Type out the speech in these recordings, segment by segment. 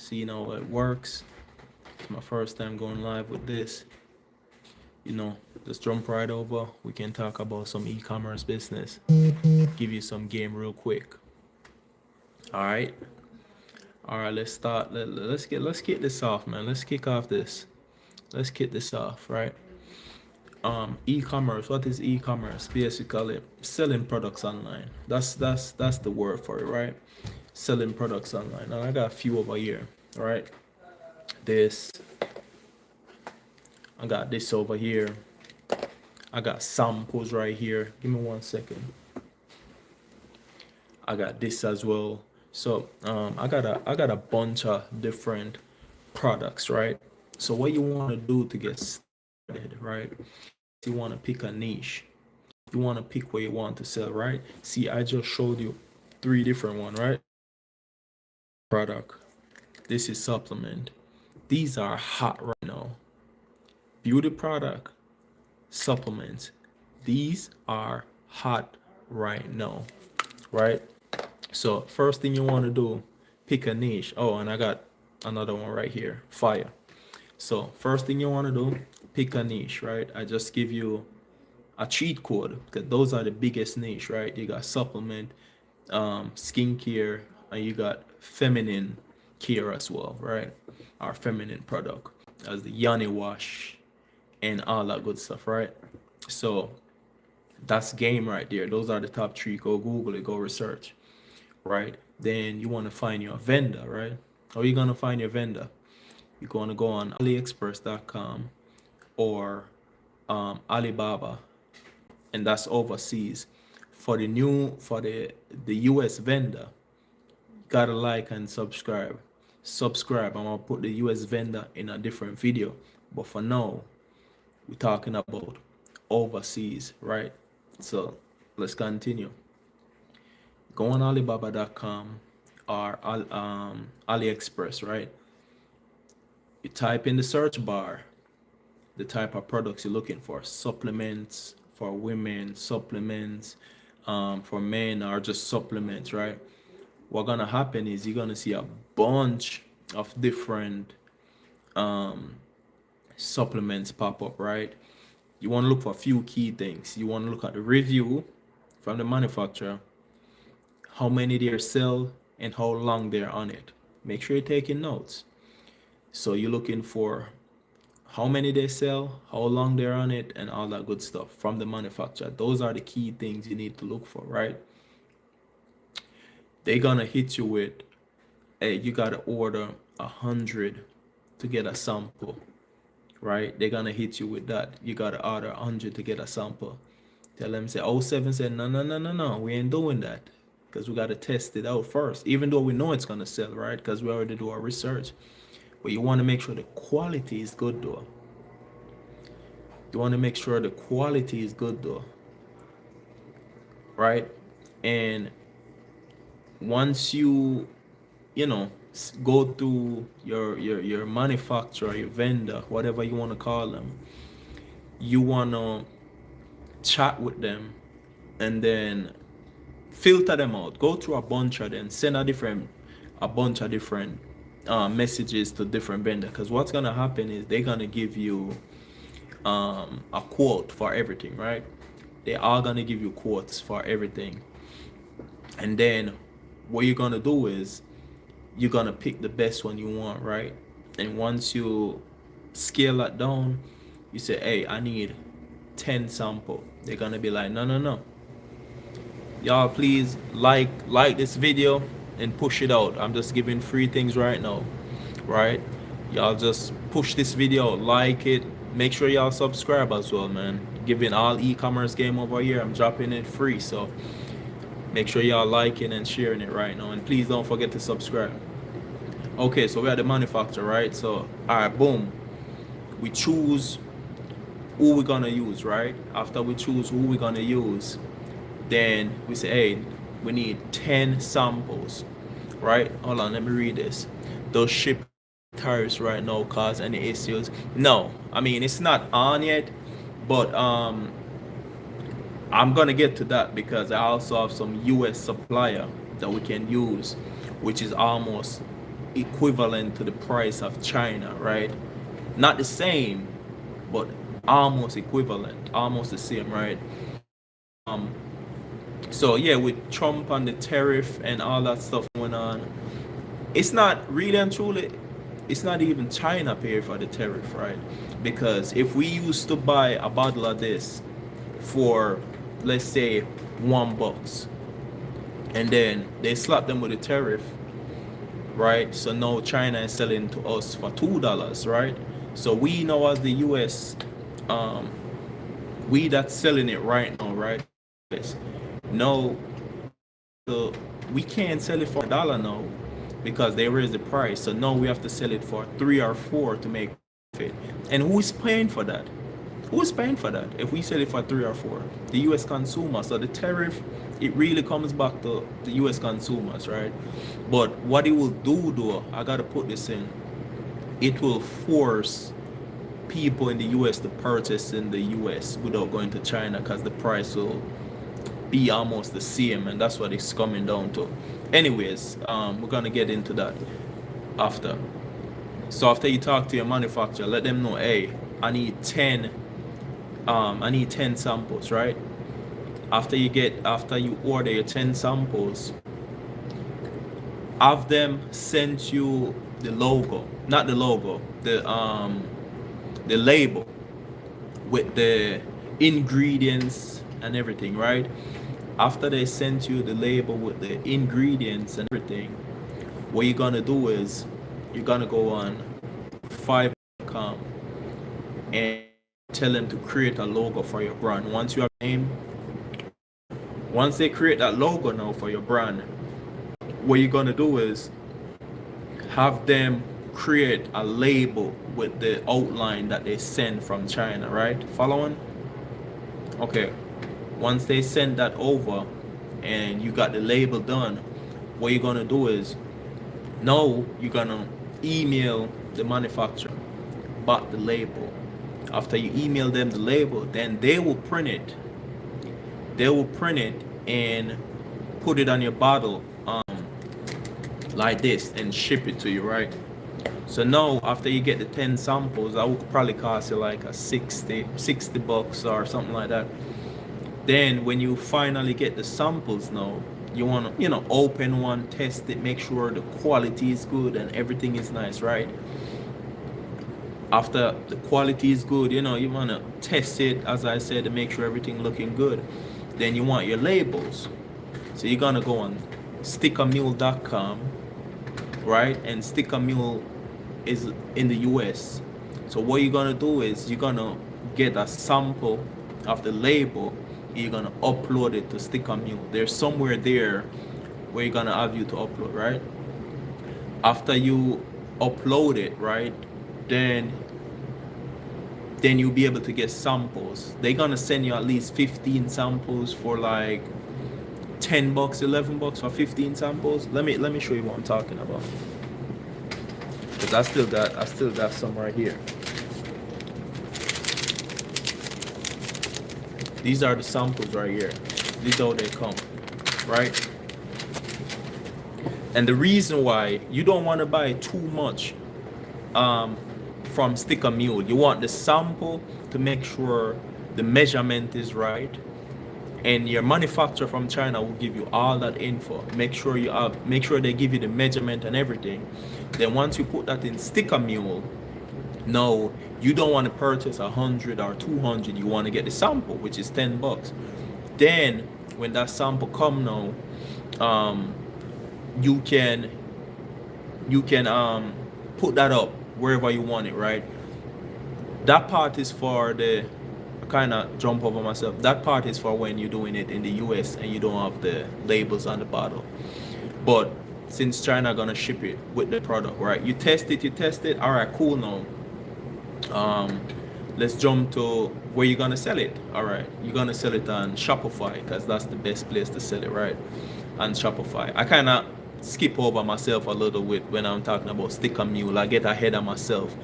see how it works. It's my first time going live with this. Just jump right over. We can talk about some e-commerce business. Give you some game real quick. All right. All right, let's start. Let's kick this off, man. Let's kick off this. Let's kick this off, right? E-commerce. What is e-commerce? Basically, selling products online. That's the word for it, right? Selling products online. And I got a few over here, right? This. I got this over here. I got samples right here. Give me 1 second. I got this as well. So I got a bunch of different products, right? So what you want to do to get started, right? You want to pick a niche. You want to pick what you want to sell, right? See, I just showed you 3 different ones, right? Product. This is supplement. These are hot right now. Beauty product, supplements. These are hot right now, right? So first thing you want to do, pick a niche. Oh, and I got another one right here, fire. So first thing you want to do, pick a niche, right? I just give you a cheat code because those are the biggest niche, right? You got supplement, skincare, and you got feminine care as well, right? Our feminine product as the Yanni wash and all that good stuff, right? So that's game right there. Those are the top 3. Go Google it, go research, right? Then you want to find your vendor, right? How are you gonna find your vendor? You're gonna go on AliExpress.com or Alibaba, and that's overseas. For the US vendor, gotta like and subscribe. I'm gonna put the US vendor in a different video, but for now we're talking about overseas, right? So let's continue. Go on Alibaba.com or AliExpress, right? You type in the search bar the type of products you're looking for: supplements for women, supplements for men, or just supplements, right? What's gonna happen is you're gonna see a bunch of different supplements pop up, right? You want to look for a few key things. You want to look at the review from the manufacturer, how many they sell, and how long they're on it. Make sure you're taking notes. So you're looking for how many they sell, how long they're on it, and all that good stuff from the manufacturer. Those are the key things you need to look for, right? They're gonna hit you with, hey, you gotta order 100 to get a sample, right? They're gonna hit you with that. You gotta order 100 to get a sample. Tell them, say, oh, 07 said, no, we ain't doing that, because we gotta test it out first, even though we know it's gonna sell, right? Because we already do our research. But you want to make sure the quality is good though. Right? And once you go through your manufacturer, your vendor, whatever you want to call them, you want to chat with them and then filter them out. Go through a bunch of them, send a bunch of different messages to different vendors, because what's gonna happen is they're gonna give you a quote for everything, right? They are gonna give you quotes for everything, and then what you're gonna do is you're gonna pick the best one you want, right? And once you scale that down, you say, hey, I need 10 sample. They're gonna be like, no, y'all please like this video and push it out. I'm just giving free things right now, right? Y'all just push this video, like it, make sure y'all subscribe as well, man. Giving all e-commerce game over here, I'm dropping it free, so make sure y'all liking and sharing it right now, and please don't forget to subscribe. Okay, so we're at the manufacturer, right? So all right, boom, we choose who we're gonna use, right? After we choose who we're gonna use, then we say, hey, we need 10 samples, right? Hold on, let me read this. Does ship tariffs right now cause any issues? No, I mean, it's not on yet, but I'm gonna get to that, because I also have some US supplier that we can use, which is almost equivalent to the price of China, right? Not the same, but almost equivalent, almost the same, right? Um, so yeah, with Trump and the tariff and all that stuff going on, it's not really and truly, it's not even China paying for the tariff, right? Because if we used to buy a bottle of this for, let's say, $1, and then they slap them with a tariff, right? So now China is selling to us for $2, right? So we know as the US, um, we that's selling it right now, right? Yes. No, the we can't sell it for $1 now because they raised the price. So now we have to sell it for 3 or 4 to make profit. And who is paying for that? Who's paying for that if we sell it for 3 or 4? The US consumer. So the tariff, it really comes back to the US consumers, right? But what it will do though, I gotta put this in, it will force people in the US to purchase in the US without going to China because the price will be almost the same, and that's what it's coming down to. Anyways, we're gonna get into that after. So after you talk to your manufacturer, let them know, hey, I need 10 samples, right? After you order your 10 samples, have them send you the logo, not the logo, the label with the ingredients and everything, right? After they sent you the label with the ingredients and everything, what you're gonna do is you're gonna go on 05ecommerce and tell them to create a logo for your brand. Once you have a name, once they create that logo now for your brand, what you're gonna do is have them create a label with the outline that they send from China, right? Following? Okay. Once they send that over and you got the label done, what you're gonna do is now you're gonna email the manufacturer about the label. After you email them the label, then they will print it. They will print it and put it on your bottle like this and ship it to you, right? So now after you get the 10 samples, that will probably cost you like a $60 or something like that. Then when you finally get the samples now, you want to, open one, test it, make sure the quality is good and everything is nice, right? After the quality is good, you want to test it, as I said, to make sure everything looking good. Then you want your labels. So you're going to go on stickermule.com, right? And Stickermule is in the US. So what you're going to do is you're going to get a sample of the label. You're gonna upload it to Stickermule. There's somewhere there where you're gonna have you to upload, right? After you upload it, right, then you'll be able to get samples. They're gonna send you at least 15 samples for like $10, $11 for 15 samples. Let me show you what I'm talking about. Because I still got some right here. These are the samples right here. These are how they come, right? And the reason why you don't want to buy too much from Stickermule, you want the sample to make sure the measurement is right, and your manufacturer from China will give you all that info. Make sure they give you the measurement and everything. Then once you put that in Stickermule, no, you don't want to purchase 100 or 200. You want to get the sample, which is $10. Then when that sample come now, you can put that up wherever you want it, right? That part is for the, I kind of jump over myself. That part is for when you're doing it in the US and you don't have the labels on the bottle. But since China gonna ship it with the product, right? You test it. All right, cool now. Let's jump to where you're gonna sell it. All right, you're gonna sell it on Shopify because that's the best place to sell it, right? On Shopify. I kind of skip over myself a little bit when I'm talking about Stickermule. I get ahead of myself.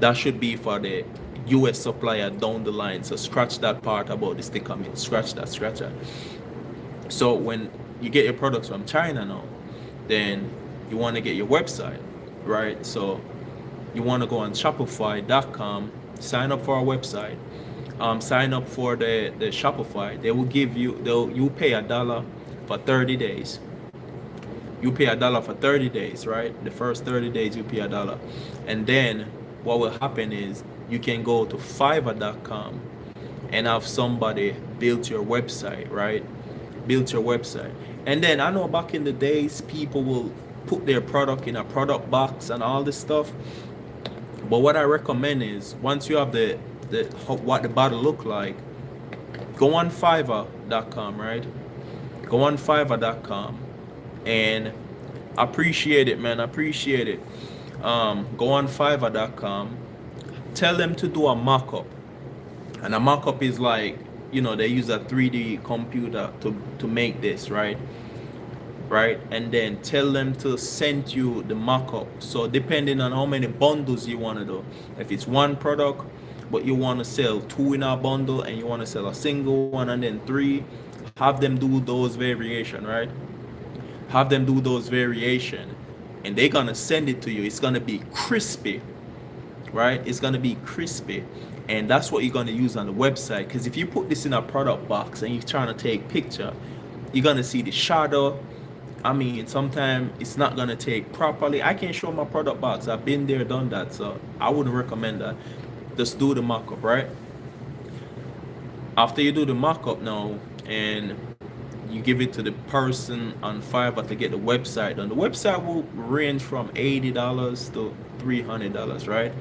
That should be for the US supplier down the line. So scratch that part about the Stickermule. Scratch that. So when you get your products from China now, then you want to get your website. right? So you want to go on Shopify.com, sign up for our website, sign up for the Shopify. They will give you, you pay $1 for 30 days. You pay $1 for 30 days, right? The first 30 days you pay $1. And then what will happen is you can go to Fiverr.com and have somebody build your website, right? Build your website. And then I know back in the days people will put their product in a product box and all this stuff. But what I recommend is once you have the what the bottle look like, go on Fiverr.com, right? Go on Fiverr.com and appreciate it, man. Appreciate it. Go on Fiverr.com. Tell them to do a mock-up, and a mock-up is like, they use a 3D computer to make this, right? Right, and then tell them to send you the mock-up. So depending on how many bundles you want to do, if it's one product but you want to sell two in a bundle, and you want to sell a single one and then three, have them do those variation, right? Have them do those variation, and they're gonna send it to you. It's gonna be crispy, right? It's gonna be crispy, and that's what you're gonna use on the website. Because if you put this in a product box and you're trying to take picture, you're gonna see the shadow. I mean, sometimes it's not gonna take properly. I can show my product box. I've been there, done that, so I wouldn't recommend that. Just do the mock-up, right? After you do the mock-up now, and you give it to the person on Fiverr to get the website done. The website will range from $80 to $300, right?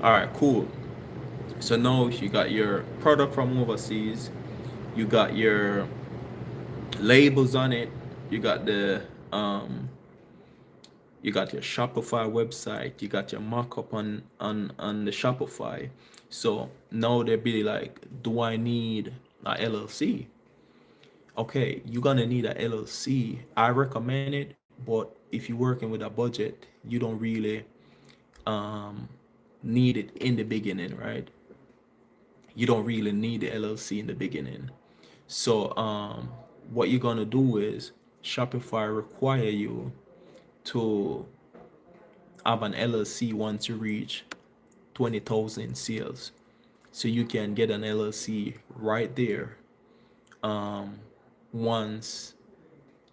All right, cool. So now you got your product from overseas, you got your labels on it, you got you got your Shopify website, you got your markup on the Shopify. So now they'll be like, do I need a LLC? Okay, you're gonna need a LLC. I recommend it, but if you're working with a budget, you don't really um need it in the beginning, right? You don't really need the LLC in the beginning. So what you're gonna do is Shopify require you to have an LLC once you reach 20,000 sales. So you can get an LLC right there once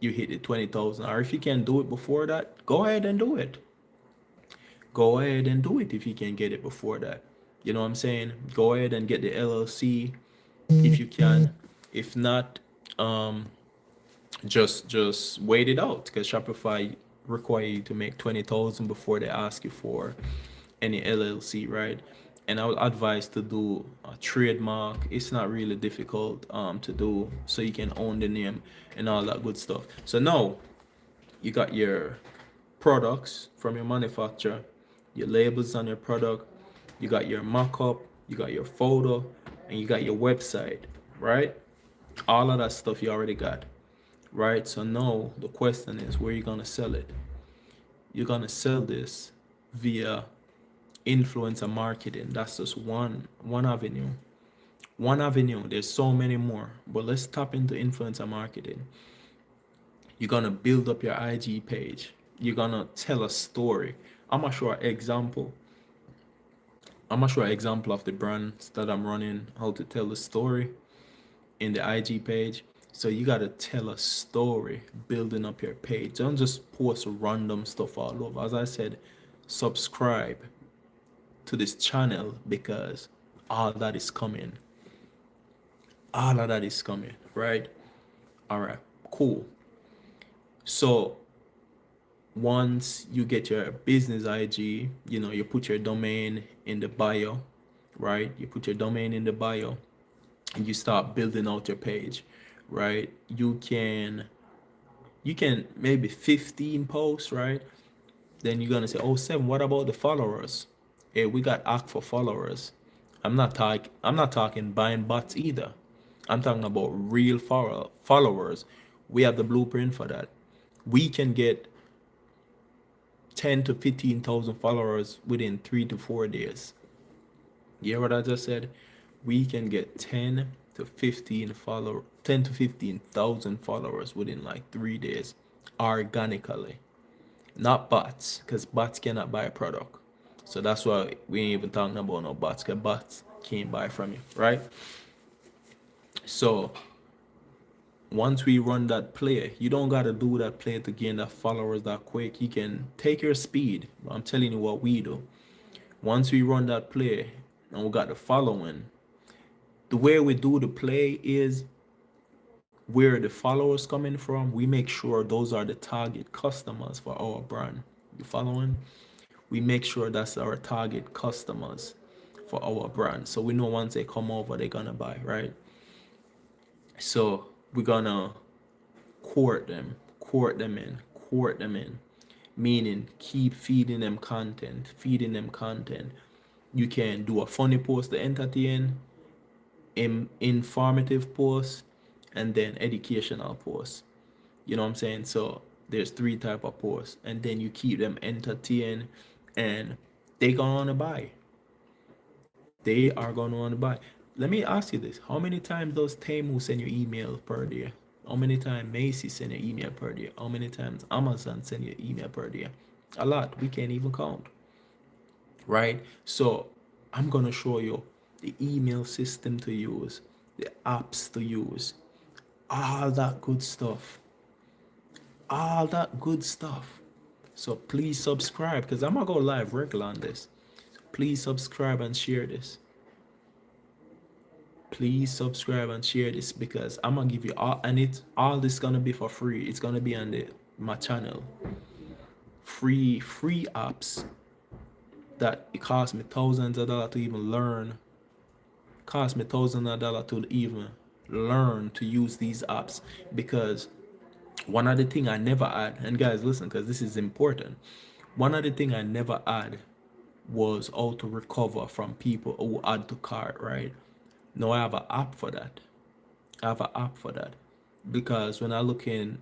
you hit the 20,000. Or if you can do it before that, go ahead and do it. Go ahead and do it if you can get it before that. You know what I'm saying? Go ahead and get the LLC if you can. If not, just wait it out, because Shopify require you to make 20,000 before they ask you for any LLC, right? And I would advise to do a trademark. It's not really difficult to do, so you can own the name and all that good stuff. So now you got your products from your manufacturer, your labels on your product, you got your mock-up, you got your photo, and you got your website, right? All of that stuff you already got, right? So now the question is, where are you gonna sell it? You're gonna sell this via influencer marketing. That's just one avenue. One avenue. There's so many more, but let's tap into influencer marketing. You're gonna build up your IG page. You're gonna tell a story. I'm gonna show an example. I'm gonna show an example of the brands that I'm running, how to tell the story in the IG page. So you gotta tell a story building up your page. Don't just post random stuff all over. As I said, subscribe to this channel, because all that is coming. All of that is coming, right? All right, cool. So once you get your business IG, you put your domain in the bio, right? You put your domain in the bio and you start building out your page, right? You can maybe 15 posts, right? Then you're gonna say, oh, Seven, what about the followers? Hey, we got act for followers. I'm not talking buying bots either. I'm talking about real followers. We have the blueprint for that. We can get 10 to 15,000 followers within 3 to 4 days. You hear what I just said? We can get 10 to 15,000 followers within like 3 days organically. not bots, because bots cannot buy a product. So that's why we ain't even talking about no bots, because bots can't buy from you, right? So once we run that play, you don't gotta do that play to gain the followers that quick. You can take your speed. I'm telling you what we do. Once we run that play and we got the following, the way we do the play is where the followers coming from. We make sure those are the target customers for our brand. You following? We make sure that's our target customers for our brand. So we know once they come over, they're gonna buy, right? So we're gonna court them in, court them in, meaning keep feeding them content. You can do a funny post to entertain, informative post, and then educational post. You know what I'm saying? So there's three type of posts, and then you keep them entertained, and they gonna wanna buy. They are gonna wanna buy. Let me ask you this: how many times does Temu send you email per day? How many times Macy send you email per day? How many times Amazon send you email per day? A lot. We can't even count. Right? So I'm gonna show you the email system to use, the apps to use, all that good stuff. All that good stuff. So please subscribe because I'm gonna go live regular on this. Please subscribe and share this. Please subscribe and share this because I'm gonna give you all, and it's all this gonna be for free. It's gonna be on my channel. Free apps that it cost me thousands of dollars to even learn. Cost me thousands of dollars to even learn to use these apps because one of the thing I never add, and guys listen because this is important. One of the thing I never add was how to recover from people who add to cart, right? Now I have an app for that. I have an app for that. Because when I look in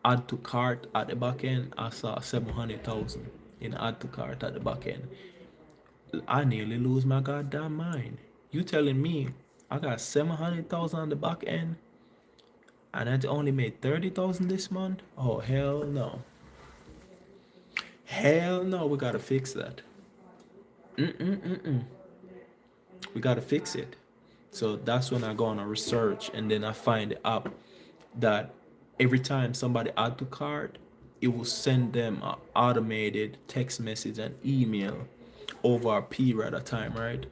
add to cart at the back end, I saw 700,000 in add to cart at the back end. I nearly lose my goddamn mind. You telling me I got 700,000 on the back end and I only made 30,000 this month? Oh hell no. Hell no, we gotta fix that. We gotta fix it. So that's when I go on a research and then I find the app that every time somebody add to cart, it will send them an automated text message and email over a period of time, right?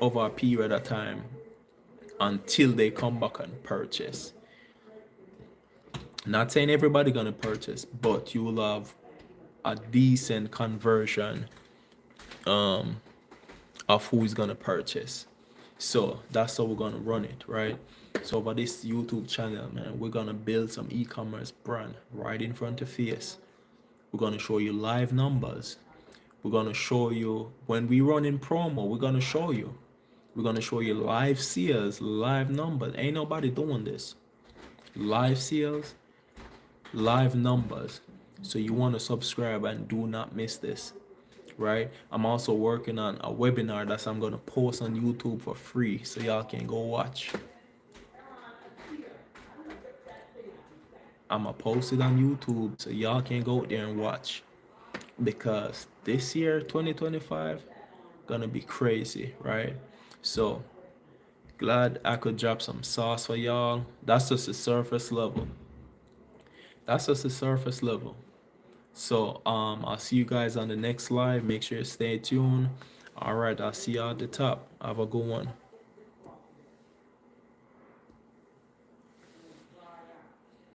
Over a period of time until they come back and purchase. Not saying everybody gonna purchase, but you will have a decent conversion of who is gonna purchase. So that's how we're gonna run it, right? So over this YouTube channel, man, we're gonna build some e-commerce brand right in front of face. We're gonna show you live numbers. We're gonna show you when we run in promo, we're gonna show you. We're gonna show you live sales, live numbers. Ain't nobody doing this. Live sales, live numbers. So you wanna subscribe and do not miss this. Right? I'm also working on a webinar that I'm gonna post on YouTube for free so y'all can go watch. I'm gonna post it on YouTube so y'all can go there and watch. Because this year, 2025, gonna be crazy, right? So glad I could drop some sauce for y'all. That's just the surface level. That's just the surface level. So I'll see you guys on the next live. Make sure you stay tuned. All right, I'll see y'all at the top. Have a good one.